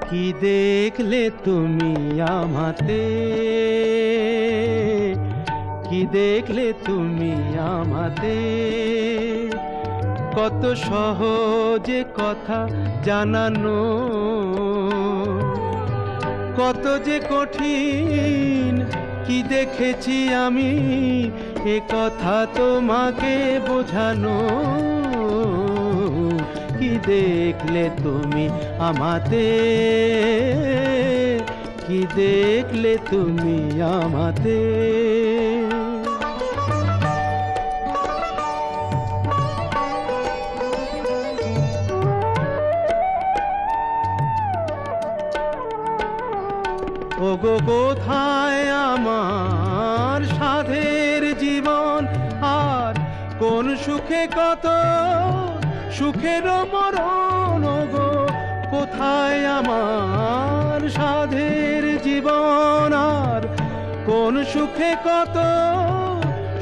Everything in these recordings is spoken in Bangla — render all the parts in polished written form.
কি দেখলে তুমি আমাতে, কি দেখলে তুমি আমাতে, কত সহজে কথা জানানো, কত যে কঠিন কি দেখেছি আমি এ কথা তোমাকে বোঝানো। কি দেখলে তুমি আমাতে, কি দেখলে তুমি আমাতে। ওগো কোথায় আমার সাধের জীবন, আর কোন সুখে কত সুখের মরণ। ওগো কোথায় আমার সাধের জীবন, আর কোন সুখে কত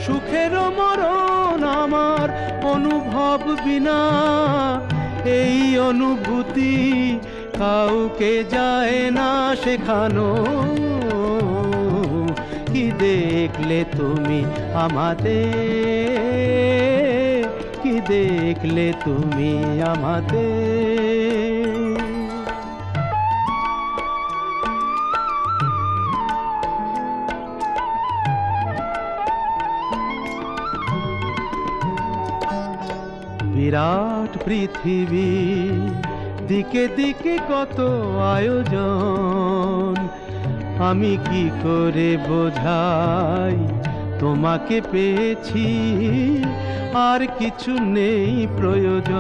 সুখের মরণ। আমার অনুভব বিনা এই অনুভূতি কাউকে যায় না শেখানো। কি দেখলে তুমি আমাতে, কি দেখলে তুমি আমাতে। বিরাট পৃথিবী, দিকে দিকে কত আয়োজন, আমি কি করে বোঝাই তোমাকে পেয়েছি আর কিছু নেই প্রয়োজন।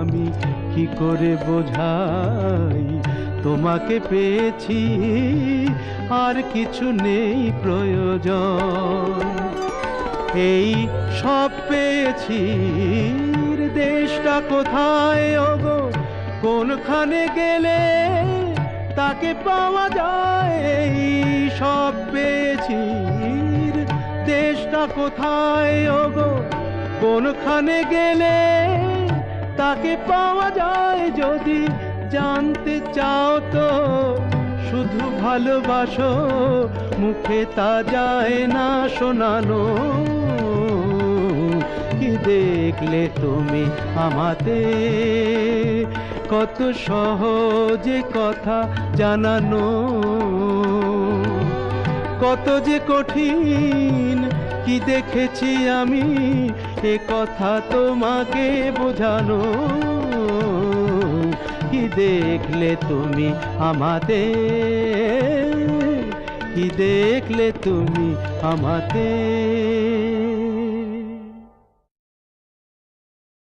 আমি কি করে বোঝাই তোমাকে পেয়েছি আর কিছু নেই প্রয়োজন। এই সব পেয়েছি, দেশটা কোথায় ওগো কোনখানে গেলে তাকে পাওয়া যায়। এই সব পেয়েছি, দেশটা কোথায় ওগো কোনখানে গেলে তাকে পাওয়া যায়। যদি জানতে চাও তো শুধু ভালোবাসো, মুখে তা যায় না শোনানো। কি দেখলে তুমি আমাতে, কত সহজে কথা জানানো, কত যে কঠিন কি দেখেছি আমি এ কথা তোমাকে বোঝানো। কি দেখলে তুমি আমাতে, কি দেখলে তুমি আমাতে।